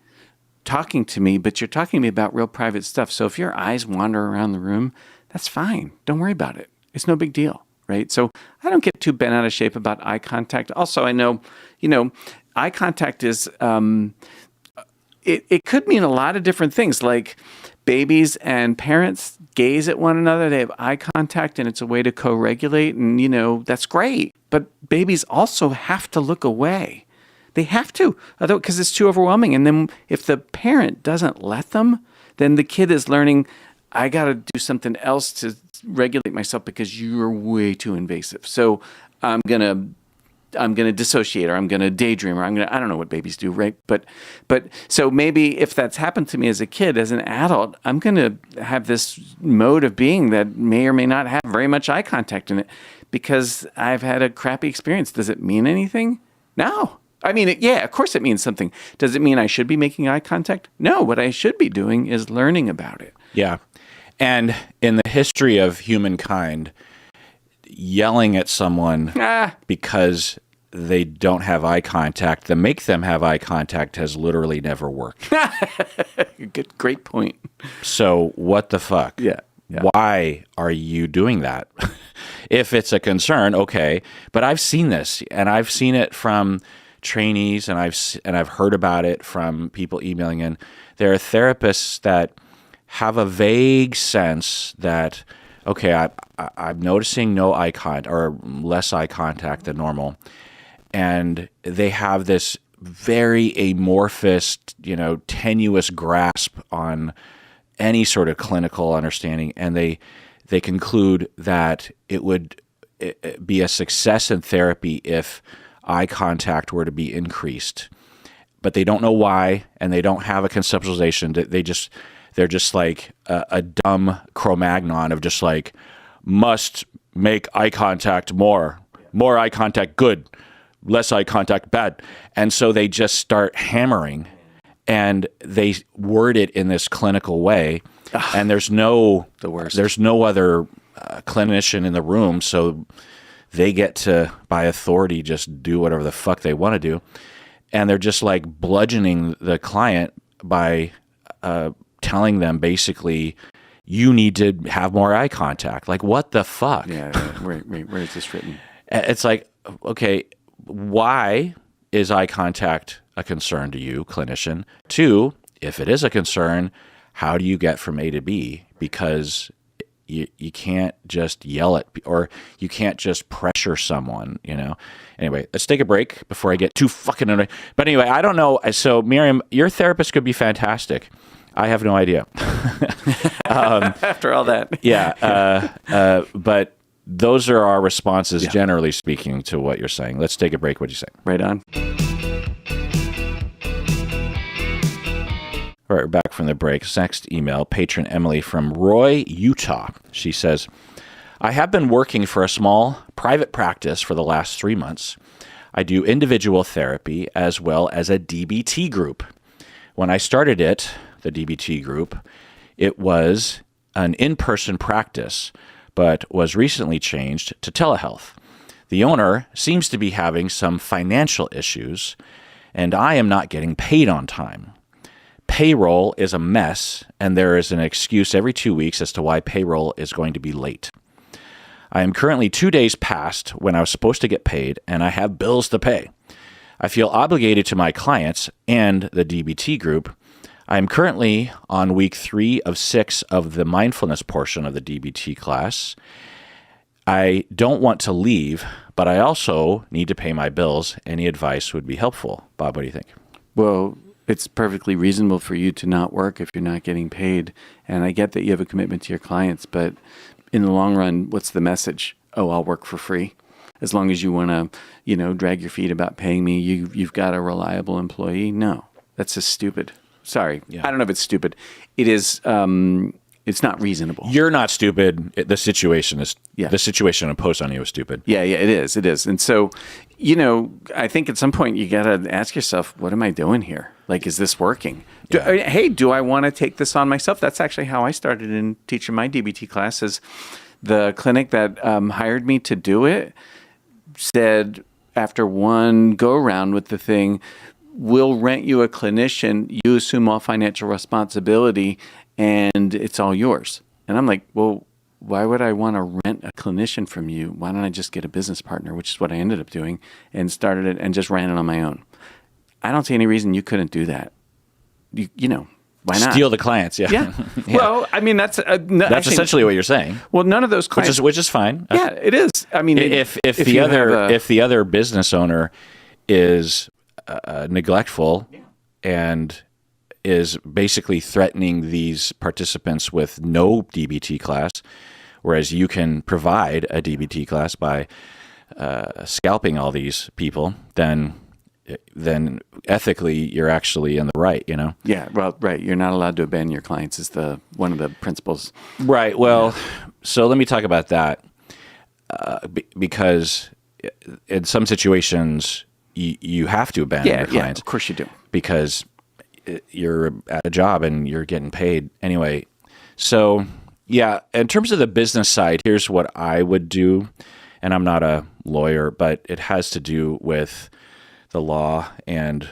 talking to me, but you're talking to me about real private stuff. So if your eyes wander around the room, that's fine. Don't worry about it. It's no big deal, right? So I don't get too bent out of shape about eye contact. Also, I know, eye contact is, it could mean a lot of different things, like babies and parents gaze at one another. They have eye contact, and it's a way to co-regulate, and, that's great. But babies also have to look away. They have to, because it's too overwhelming. And then if the parent doesn't let them, then the kid is learning, I got to do something else to regulate myself because you're way too invasive. So I'm gonna dissociate, or I'm gonna daydream, or I don't know what babies do, right? But so maybe if that's happened to me as a kid, as an adult, I'm gonna have this mode of being that may or may not have very much eye contact in it because I've had a crappy experience. Does it mean anything? No. I mean, yeah, of course it means something. Does it mean I should be making eye contact? No, what I should be doing is learning about it. Yeah. And in the history of humankind, yelling at someone because they don't have eye contact, to make them have eye contact, has literally never worked. Great point. So what the fuck? Yeah. Why are you doing that? If it's a concern, okay. But I've seen this, and I've seen it from trainees, and I've heard about it from people emailing in. There are therapists that have a vague sense that, okay, I'm noticing no eye contact or less eye contact than normal, and they have this very amorphous, tenuous grasp on any sort of clinical understanding, and they conclude that it would be a success in therapy if eye contact were to be increased, but they don't know why, and they don't have a conceptualization. They're just like a dumb Cro-Magnon of just like, must make eye contact more eye contact good, less eye contact bad, and so they just start hammering, and they word it in this clinical way, and there's no other clinician in the room, so they get to, by authority, just do whatever the fuck they want to do. And they're just like bludgeoning the client by telling them basically, you need to have more eye contact. Like, what the fuck? Yeah. Where is this written? It's like, okay, why is eye contact a concern to you, clinician? 2, if it is a concern, how do you get from A to B? Because you can't just yell at, or you can't just pressure someone, Anyway, let's take a break before I get too fucking annoyed. But anyway, I don't know. So Miriam, your therapist could be fantastic. I have no idea. After all that. Yeah. But those are our responses, generally speaking, to what you're saying. Let's take a break. What do you say? Right on. All right, we're back from the break. Next email, patron Emily from Roy, Utah. She says, I have been working for a small private practice for the last 3 months. I do individual therapy as well as a DBT group. When I started the DBT group, it was an in-person practice, but was recently changed to telehealth. The owner seems to be having some financial issues, and I am not getting paid on time. Payroll is a mess, and there is an excuse every 2 weeks as to why payroll is going to be late. I am currently 2 days past when I was supposed to get paid, and I have bills to pay. I feel obligated to my clients and the DBT group. I am currently on week 3 of 6 of the mindfulness portion of the DBT class. I don't want to leave, but I also need to pay my bills. Any advice would be helpful. Bob, what do you think? Well, it's perfectly reasonable for you to not work if you're not getting paid. And I get that you have a commitment to your clients, but in the long run, what's the message? Oh, I'll work for free. as long as you want to, drag your feet about paying me, you've got a reliable employee. No, that's just stupid. Sorry. Yeah. I don't know if it's stupid. It is, it's not reasonable. You're not stupid. The situation Yeah. imposed on you is stupid. Yeah, it is. It is. And so, I think at some point you got to ask yourself, what am I doing here? Like, is this working? Do I want to take this on myself? That's actually how I started in teaching my DBT classes. The clinic that hired me to do it said after one go around with the thing, we'll rent you a clinician, you assume all financial responsibility, and it's all yours. And I'm like, well, why would I want to rent a clinician from you? Why don't I just get a business partner, which is what I ended up doing, and started it and just ran it on my own. I don't see any reason you couldn't do that. Why not? Steal the clients, yeah. Yeah. Yeah. Well, I mean, that's actually, essentially what you're saying. Well, none of those clients, Which is fine. yeah, it is. I mean, If the other business owner is neglectful and is basically threatening these participants with no DBT class, whereas you can provide a DBT class by scalping all these people, then ethically you're actually in the right, Yeah, well, right. You're not allowed to abandon your clients is one of the principles. Right. Well, So let me talk about that because in some situations you have to abandon your clients. Yeah, of course you do. Because you're at a job and you're getting paid anyway. So yeah, in terms of the business side, here's what I would do. And I'm not a lawyer, but it has to do with the law and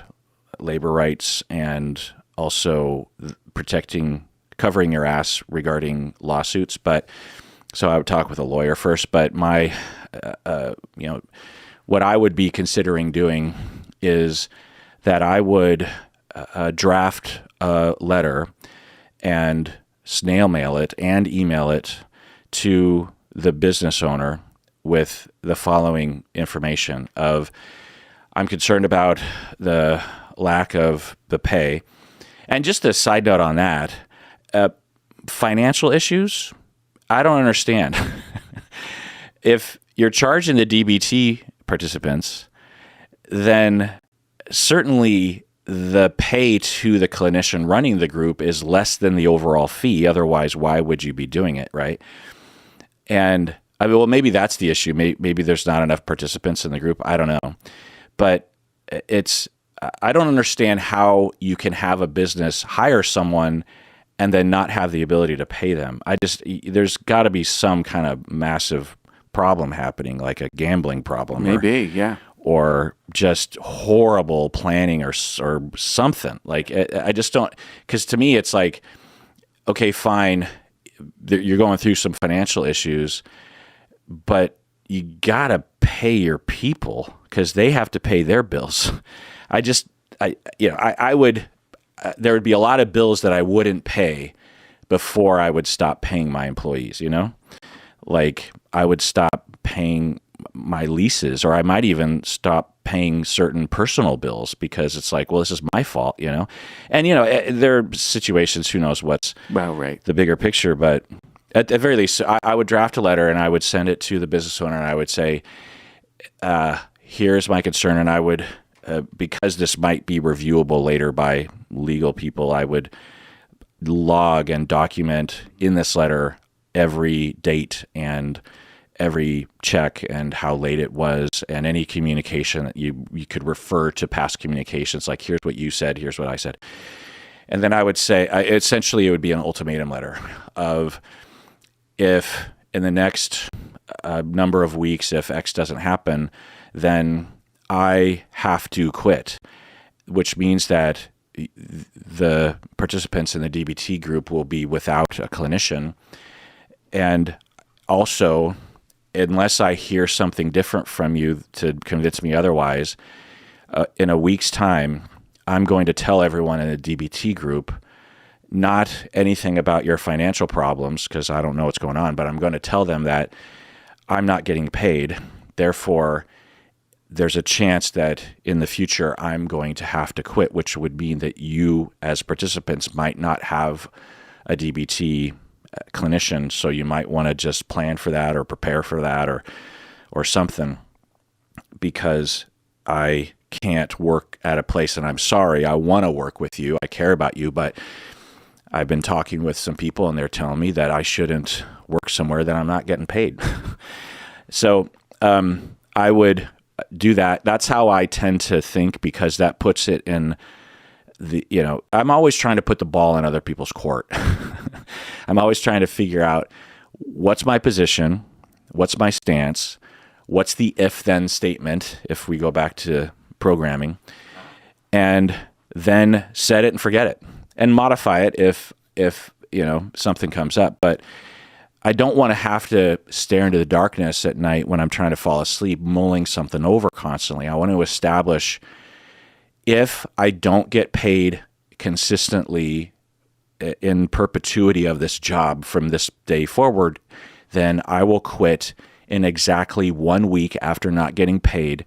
labor rights and also covering your ass regarding lawsuits. But so I would talk with a lawyer first, but my, what I would be considering doing is that I would draft a letter and snail mail it and email it to the business owner with the following information of, I'm concerned about the lack of the pay. And just a side note on that, financial issues, I don't understand. If you're charging the DBT participants, then certainly the pay to the clinician running the group is less than the overall fee. Otherwise, why would you be doing it, right? And I mean, well, maybe that's the issue. Maybe there's not enough participants in the group. I don't know. But I don't understand how you can have a business hire someone and then not have the ability to pay them. There's got to be some kind of massive problem happening, like a gambling problem. Maybe, yeah. Or just horrible planning or something. Like, I just don't, because to me, it's like, okay, fine, you're going through some financial issues, but you got to pay your people because they have to pay their bills. I would, there would be a lot of bills that I wouldn't pay before I would stop paying my employees, Like, I would stop paying my leases, or I might even stop paying certain personal bills because it's like, well, this is my fault, And, there are situations, who knows what's the bigger picture, but at the very least, I would draft a letter and I would send it to the business owner and I would say, here's my concern. And I would, because this might be reviewable later by legal people, I would log and document in this letter every date and every check and how late it was and any communication that you could refer to past communications, like here's what you said, here's what I said. And then I would say, essentially it would be an ultimatum letter of, if in the next number of weeks, if X doesn't happen, then I have to quit, which means that the participants in the DBT group will be without a clinician. And also, unless I hear something different from you to convince me otherwise, in a week's time, I'm going to tell everyone in the DBT group, not anything about your financial problems, because I don't know what's going on, but I'm going to tell them that I'm not getting paid. Therefore, there's a chance that in the future I'm going to have to quit, which would mean that you as participants might not have a DBT clinician. So you might want to just plan for that or prepare for that or something. because I can't work at a place, and I'm sorry. I want to work with you. I care about you, but I've been talking with some people and they're telling me that I shouldn't work somewhere that I'm not getting paid. So I would do that. That's how I tend to think, because that puts it in I'm always trying to put the ball in other people's court. I'm always trying to figure out what's my position, what's my stance, what's the if-then statement, if we go back to programming, and then set it and forget it and modify it if something comes up. But I don't want to have to stare into the darkness at night when I'm trying to fall asleep, mulling something over constantly. I want to establish, if I don't get paid consistently in perpetuity of this job from this day forward, then I will quit in exactly 1 week after not getting paid.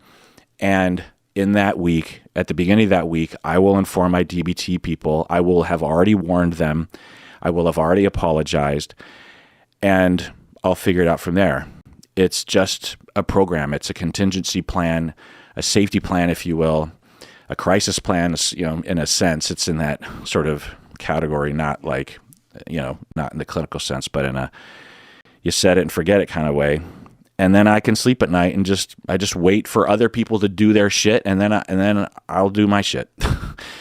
And in that week, at the beginning of that week, I will inform my DBT people. I will have already warned them. I will have already apologized, and I'll figure it out from there. It's just a program. It's a contingency plan, a safety plan, if you will, a crisis plan. In a sense, it's in that sort of category, not like, not in the clinical sense, but in a you set it and forget it kind of way. And then I can sleep at night and I just wait for other people to do their shit, and then I'll do my shit.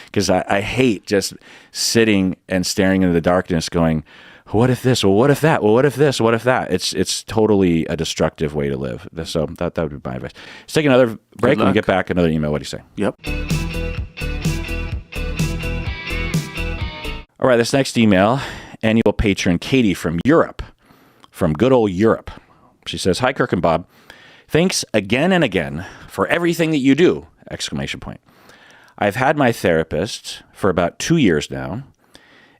Because I hate just sitting and staring into the darkness going, what if this? Well, what if that? Well, what if this? What if that? It's totally a destructive way to live. So that would be my advice. Let's take another break and get back another email. What do you say? Yep. All right, this next email, annual patron Katie from Europe, from good old Europe. She says, "Hi, Kirk and Bob. Thanks again and again for everything that you do!" ! I've had my therapist for about 2 years now,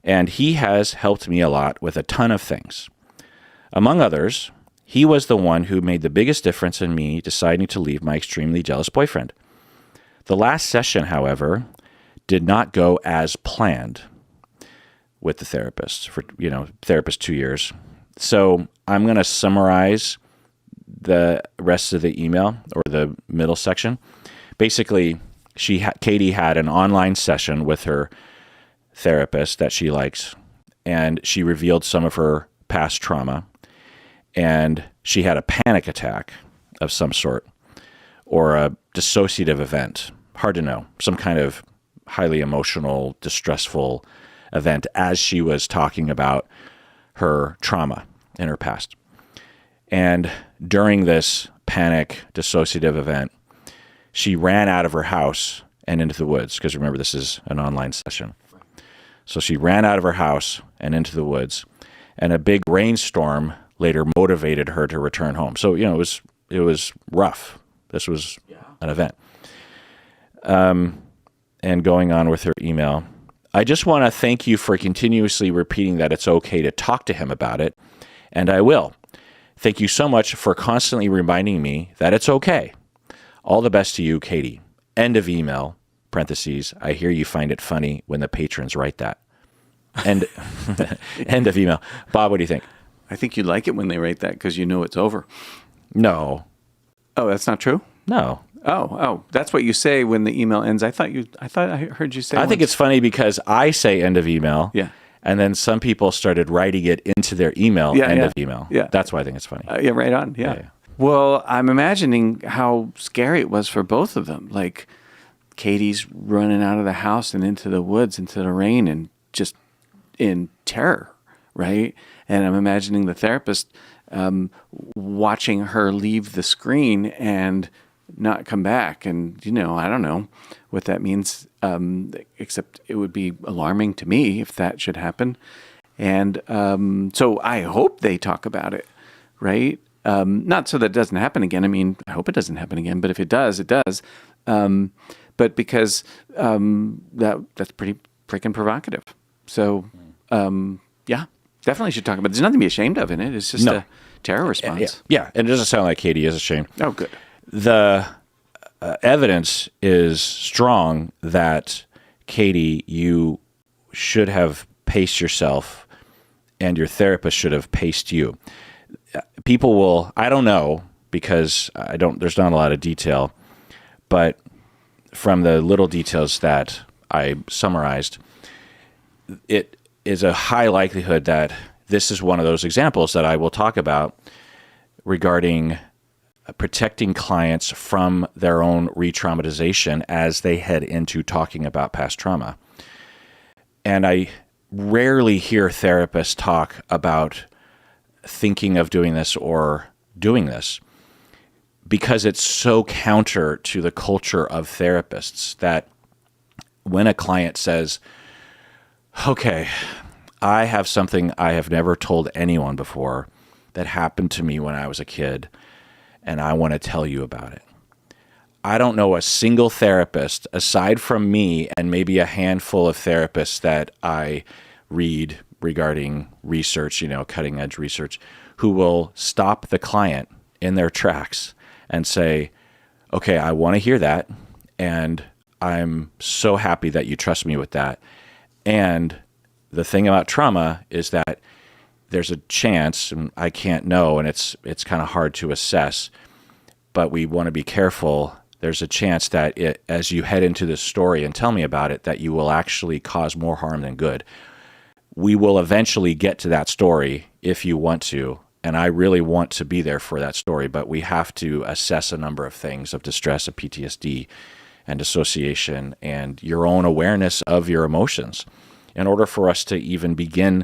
and he has helped me a lot with a ton of things. Among others, he was the one who made the biggest difference in me deciding to leave my extremely jealous boyfriend. The last session, however, did not go as planned with the therapist for, therapist 2 years. So I'm going to summarize the rest of the email, or the middle section. Basically, Katie had an online session with her therapist that she likes, and she revealed some of her past trauma, and she had a panic attack of some sort, or a dissociative event. Hard to know. Some kind of highly emotional, distressful event as she was talking about her trauma in her past. And during this panic dissociative event, she ran out of her house and into the woods, because remember, this is an online session. So she ran out of her house and into the woods, and a big rainstorm later motivated her to return home. So, it was rough. This was an event. And going on with her email, "I just want to thank you for continuously repeating that it's okay to talk to him about it, and I will. Thank you so much for constantly reminding me that it's okay. All the best to you, Katie." End of email, parentheses, "I hear you find it funny when the patrons write that." End of email. Bob, what do you think? I think you like it when they write that because it's over. No. Oh, that's not true? No. Oh, that's what you say when the email ends. I thought I heard you say. I think it's funny because I say end of email. Yeah. And then some people started writing it into their email, of email. Yeah. That's why I think it's funny. Yeah, right on. Yeah. Well, I'm imagining how scary it was for both of them. Like, Katie's running out of the house and into the woods, into the rain, and just in terror, right? And I'm imagining the therapist watching her leave the screen and not come back. And, I don't know what that means, except it would be alarming to me if that should happen. And so I hope they talk about it, right? Not so that it doesn't happen again. I mean, I hope it doesn't happen again, but if it does, it does. But because that's pretty freaking provocative. So, definitely should talk about it. There's nothing to be ashamed of in it. It's just a terror response. Yeah, and it doesn't sound like Katie is ashamed. Oh, good. The evidence is strong that, Katie, you should have paced yourself, and your therapist should have paced you. People will, I don't know, because there's not a lot of detail, But from the little details that I summarized, it is a high likelihood that this is one of those examples that I will talk about regarding protecting clients from their own re-traumatization as they head into talking about past trauma. And I rarely hear therapists talk about thinking of doing this or doing this because it's so counter to the culture of therapists that when a client says, okay, I have something I have never told anyone before that happened to me when I was a kid, and I want to tell you about it. I don't know a single therapist, aside from me and maybe a handful of therapists that I read regarding research, cutting edge research, who will stop the client in their tracks and say, okay, I want to hear that, and I'm so happy that you trust me with that. And the thing about trauma is that there's a chance, and I can't know, and it's kind of hard to assess, but we want to be careful. There's a chance that as you head into this story and tell me about it, that you will actually cause more harm than good. We will eventually get to that story if you want to, and I really want to be there for that story, but we have to assess a number of things of distress, of PTSD, and dissociation, and your own awareness of your emotions in order for us to even begin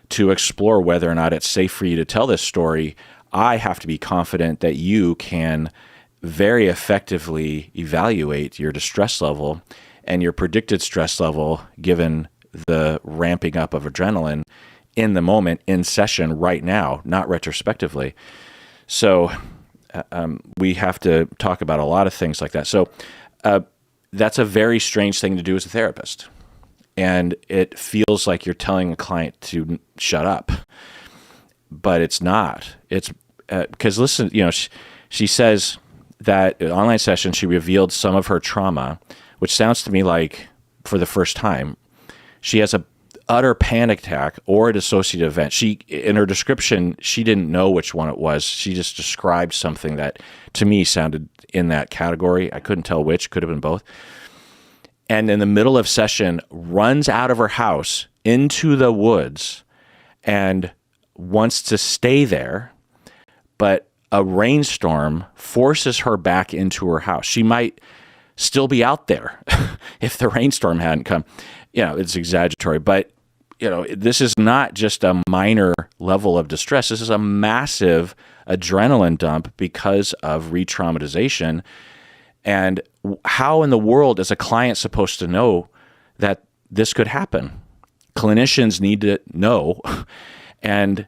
to explore whether or not it's safe for you to tell this story. I have to be confident that you can very effectively evaluate your distress level and your predicted stress level given the ramping up of adrenaline in the moment, in session right now, not retrospectively. So we have to talk about a lot of things like that. So that's a very strange thing to do as a therapist. And it feels like you're telling a client to shut up, but it's not. It's because listen, she says that in an online session, she revealed some of her trauma, which sounds to me like for the first time, she has a utter panic attack or a dissociative event. She, in her description, she didn't know which one it was. She just described something that to me sounded in that category. I couldn't tell which, could have been both. And in the middle of session, runs out of her house into the woods and wants to stay there, but a rainstorm forces her back into her house. She might still be out there if the rainstorm hadn't come. It's exaggeratory, but this is not just a minor level of distress. This is a massive adrenaline dump because of re-traumatization. And how in the world is a client supposed to know that this could happen? Clinicians need to know and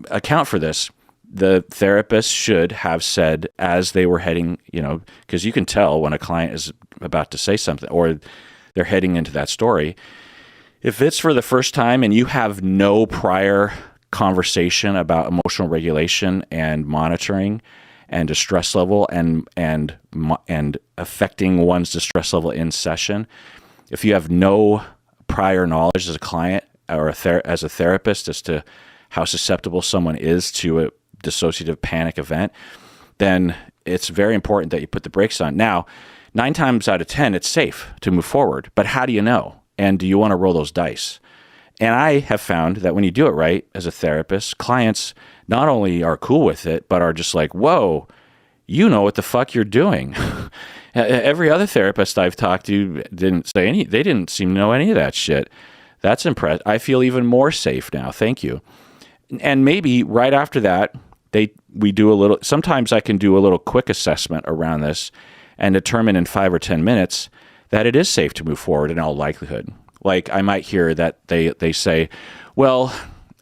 account for this. The therapist should have said as they were heading, because you can tell when a client is about to say something or they're heading into that story. If it's for the first time and you have no prior conversation about emotional regulation and monitoring and distress level and affecting one's distress level in session, if you have no prior knowledge as a client or as a therapist as to how susceptible someone is to a dissociative panic event, then it's very important that you put the brakes on. Now, 9 times out of 10, it's safe to move forward, but how do you know? And do you want to roll those dice? And I have found that when you do it right as a therapist, clients not only are cool with it, but are just like, whoa, you know what the fuck you're doing. Every other therapist I've talked to didn't seem to know any of that shit. That's impressive. I feel even more safe now. Thank you. And maybe right after that, we do a little, sometimes I can do a little quick assessment around this and determine in 5 or 10 minutes that it is safe to move forward in all likelihood. Like I might hear that they say, well,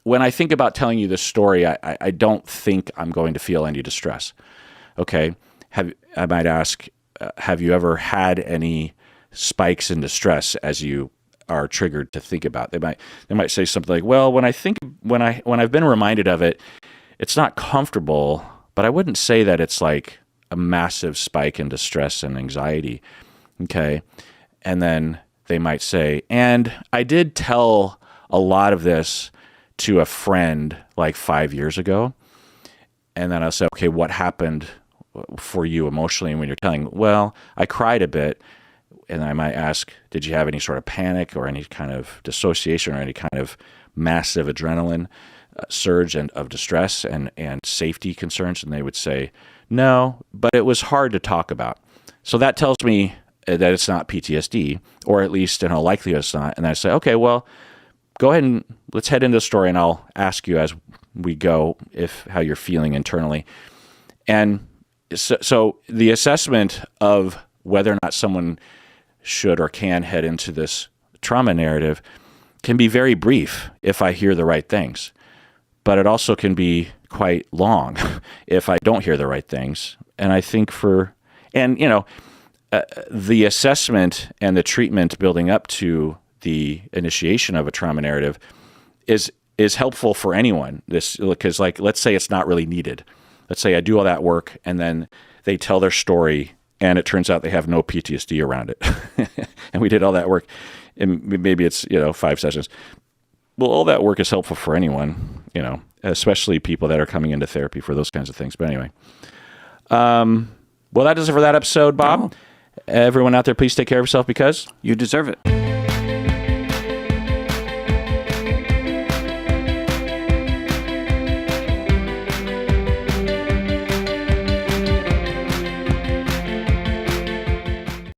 when I think about telling you this story, I don't think I'm going to feel any distress. Okay. I might ask, have you ever had any spikes in distress as you are triggered to think about? They might say something like, well, when I've been reminded of it, it's not comfortable, but I wouldn't say that it's like a massive spike in distress and anxiety. Okay. And then they might say, and I did tell a lot of this to a friend like 5 years ago. And then I'll say, okay, what happened for you emotionally when you're telling, well, I cried a bit, and I might ask, did you have any sort of panic or any kind of dissociation or any kind of massive adrenaline surge and of distress and safety concerns? And they would say, no, but it was hard to talk about. So that tells me that it's not PTSD, or at least in all likelihood it's not. And I say, okay, well, go ahead and let's head into the story, and I'll ask you as we go how you're feeling internally. And so the assessment of whether or not someone should or can head into this trauma narrative can be very brief if I hear the right things, but it also can be quite long if I don't hear the right things. And I think the assessment and the treatment building up to the initiation of a trauma narrative is helpful for anyone. Because let's say it's not really needed. Let's say I do all that work and then they tell their story and it turns out they have no PTSD around it. And we did all that work, and maybe it's 5 sessions. Well, all that work is helpful for anyone, especially people that are coming into therapy for those kinds of things. But anyway, well, that does it for that episode, Bob. Oh. Everyone out there, please take care of yourself because you deserve it.